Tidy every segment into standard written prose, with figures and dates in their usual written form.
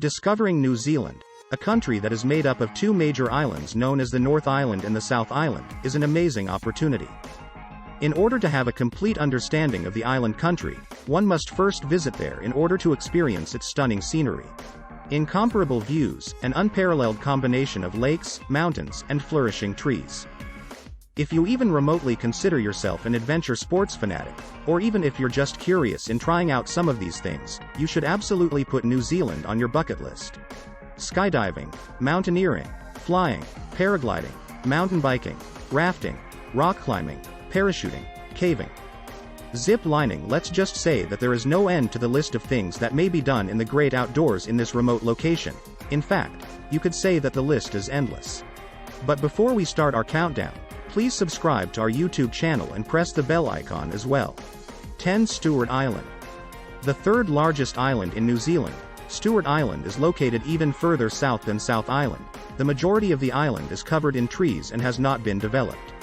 Discovering New Zealand, a country that is made up of two major islands known as the North Island and the South Island, is an amazing opportunity. In order to have a complete understanding of the island country, one must first visit there in order to experience its stunning scenery. Incomparable views, an unparalleled combination of lakes, mountains, and flourishing trees. If you even remotely consider yourself an adventure sports fanatic, or even if you're just curious in trying out some of these things, you should absolutely put New Zealand on your bucket list. Skydiving, mountaineering, flying, paragliding, mountain biking, rafting, rock climbing, parachuting, caving, zip lining. Let's just say that there is no end to the list of things that may be done in the great outdoors in this remote location. In fact, you could say that the list is endless. But before we start our countdown, please subscribe to our YouTube channel and press the bell icon as well. 10. Stewart Island. The third largest island in New Zealand, Stewart Island is located even further south than South Island. The majority of the island is covered in trees and has not been developed.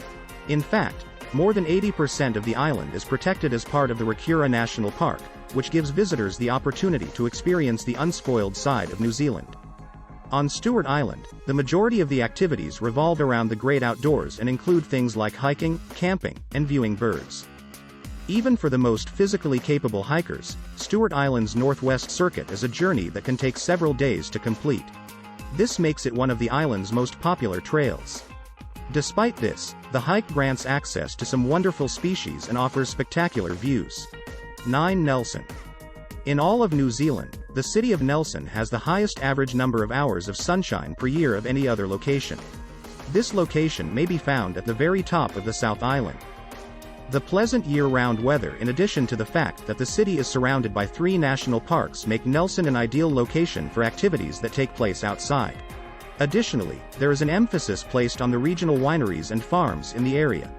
In fact, more than 80% of the island is protected as part of the Raukura National Park, which gives visitors the opportunity to experience the unspoiled side of New Zealand. On Stewart Island, the majority of the activities revolve around the great outdoors and include things like hiking, camping, and viewing birds. Even for the most physically capable hikers, Stewart Island's Northwest Circuit is a journey that can take several days to complete. This makes it one of the island's most popular trails. Despite this, the hike grants access to some wonderful species and offers spectacular views. 9. Nelson. In all of New Zealand, the city of Nelson has the highest average number of hours of sunshine per year of any other location. This location may be found at the very top of the South Island. The pleasant year-round weather, in addition to the fact that the city is surrounded by 3 national parks, make Nelson an ideal location for activities that take place outside. Additionally, there is an emphasis placed on the regional wineries and farms in the area.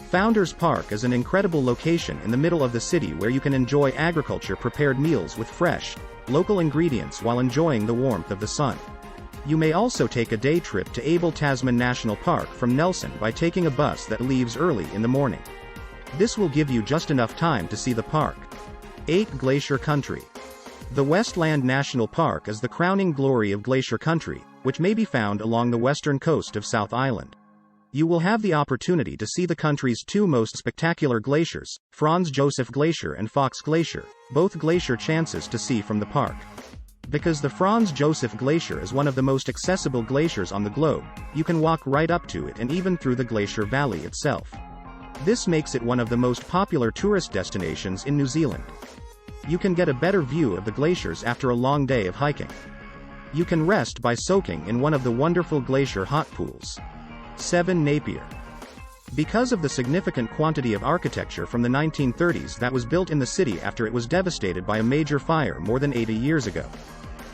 Founders Park is an incredible location in the middle of the city where you can enjoy agriculture-prepared meals with fresh, local ingredients while enjoying the warmth of the sun. You may also take a day trip to Abel Tasman National Park from Nelson by taking a bus that leaves early in the morning. This will give you just enough time to see the park. 8. Glacier Country. The Westland National Park is the crowning glory of Glacier Country, which may be found along the western coast of South Island. You will have the opportunity to see the country's 2 most spectacular glaciers, Franz Josef Glacier and Fox Glacier, both glacier chances to see from the park. Because the Franz Josef Glacier is one of the most accessible glaciers on the globe, you can walk right up to it and even through the glacier valley itself. This makes it one of the most popular tourist destinations in New Zealand. You can get a better view of the glaciers after a long day of hiking. You can rest by soaking in one of the wonderful glacier hot pools. 7. Napier. Because of the significant quantity of architecture from the 1930s that was built in the city after it was devastated by a major fire more than 80 years ago,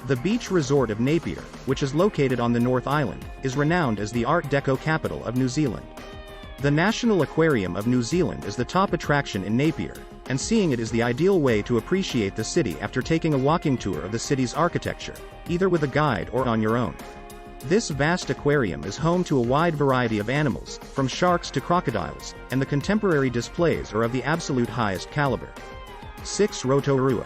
the beach resort of Napier, which is located on the North Island, is renowned as the Art Deco capital of New Zealand. The National Aquarium of New Zealand is the top attraction in Napier, and seeing it is the ideal way to appreciate the city after taking a walking tour of the city's architecture, either with a guide or on your own. This vast aquarium is home to a wide variety of animals, from sharks to crocodiles, and the contemporary displays are of the absolute highest caliber. 6. Rotorua.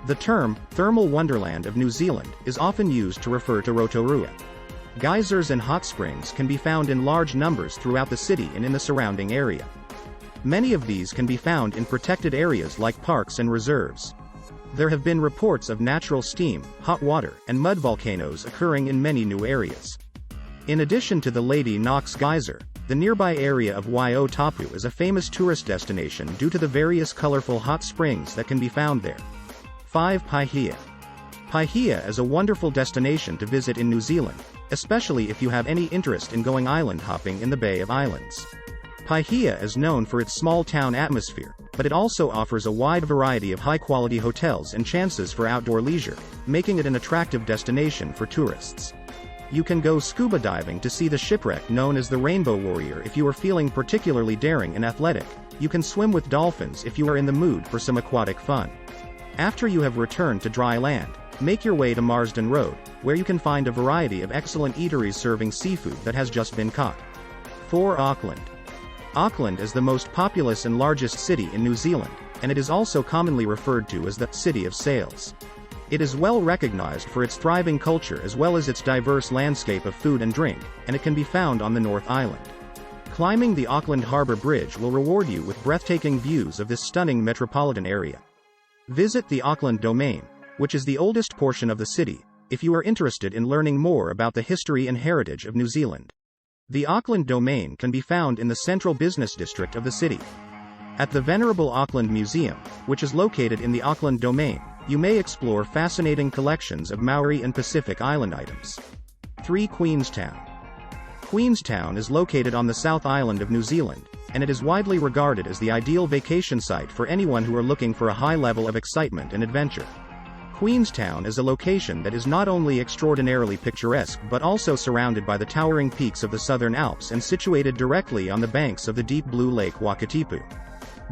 The term, thermal wonderland of New Zealand, is often used to refer to Rotorua. Geysers and hot springs can be found in large numbers throughout the city and in the surrounding area. Many of these can be found in protected areas like parks and reserves. There have been reports of natural steam, hot water, and mud volcanoes occurring in many new areas. In addition to the Lady Knox Geyser, the nearby area of Waio Tapu is a famous tourist destination due to the various colorful hot springs that can be found there. 5. Paihia. Paihia is a wonderful destination to visit in New Zealand, especially if you have any interest in going island hopping in the Bay of Islands. Paihia is known for its small-town atmosphere, but it also offers a wide variety of high-quality hotels and chances for outdoor leisure, making it an attractive destination for tourists. You can go scuba diving to see the shipwreck known as the Rainbow Warrior if you are feeling particularly daring and athletic. You can swim with dolphins if you are in the mood for some aquatic fun. After you have returned to dry land, make your way to Marsden Road, where you can find a variety of excellent eateries serving seafood that has just been caught. 4. Auckland. Auckland is the most populous and largest city in New Zealand, and it is also commonly referred to as the City of Sails. It is well recognized for its thriving culture as well as its diverse landscape of food and drink, and it can be found on the North Island. Climbing the Auckland Harbour Bridge will reward you with breathtaking views of this stunning metropolitan area. Visit the Auckland Domain, which is the oldest portion of the city, if you are interested in learning more about the history and heritage of New Zealand. The Auckland Domain can be found in the central business district of the city. At the Venerable Auckland Museum, which is located in the Auckland Domain, you may explore fascinating collections of Maori and Pacific Island items. 3. Queenstown. Queenstown is located on the South Island of New Zealand, and it is widely regarded as the ideal vacation site for anyone who are looking for a high level of excitement and adventure. Queenstown is a location that is not only extraordinarily picturesque but also surrounded by the towering peaks of the Southern Alps and situated directly on the banks of the deep blue Lake Wakatipu.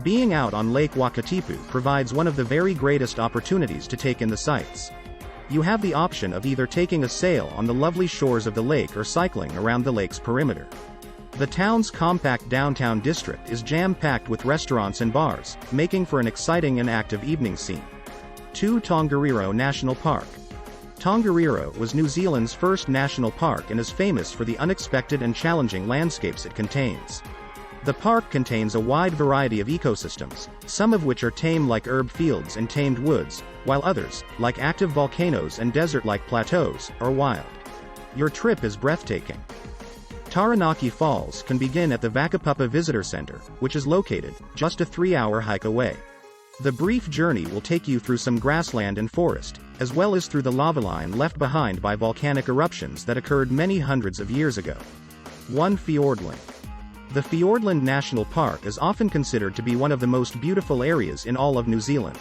Being out on Lake Wakatipu provides one of the very greatest opportunities to take in the sights. You have the option of either taking a sail on the lovely shores of the lake or cycling around the lake's perimeter. The town's compact downtown district is jam-packed with restaurants and bars, making for an exciting and active evening scene. 2. Tongariro National Park. Tongariro was New Zealand's first national park and is famous for the unexpected and challenging landscapes it contains. The park contains a wide variety of ecosystems, some of which are tame like herb fields and tamed woods, while others, like active volcanoes and desert-like plateaus, are wild. Your trip is breathtaking. Taranaki Falls can begin at the Vakapupa Visitor Center, which is located just a 3-hour hike away. The brief journey will take you through some grassland and forest, as well as through the lava line left behind by volcanic eruptions that occurred many hundreds of years ago. 1. Fiordland. The Fiordland National Park is often considered to be one of the most beautiful areas in all of New Zealand.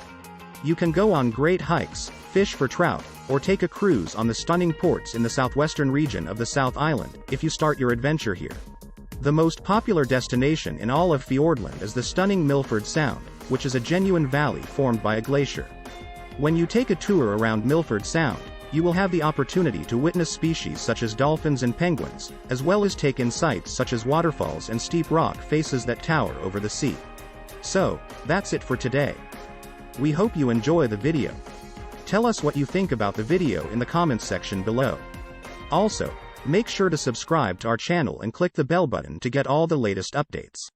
You can go on great hikes, fish for trout, or take a cruise on the stunning ports in the southwestern region of the South Island, if you start your adventure here. The most popular destination in all of Fiordland is the stunning Milford Sound, which is a genuine valley formed by a glacier. When you take a tour around Milford Sound, you will have the opportunity to witness species such as dolphins and penguins, as well as take in sights such as waterfalls and steep rock faces that tower over the sea. So, that's it for today. We hope you enjoy the video. Tell us what you think about the video in the comments section below. Also, make sure to subscribe to our channel and click the bell button to get all the latest updates.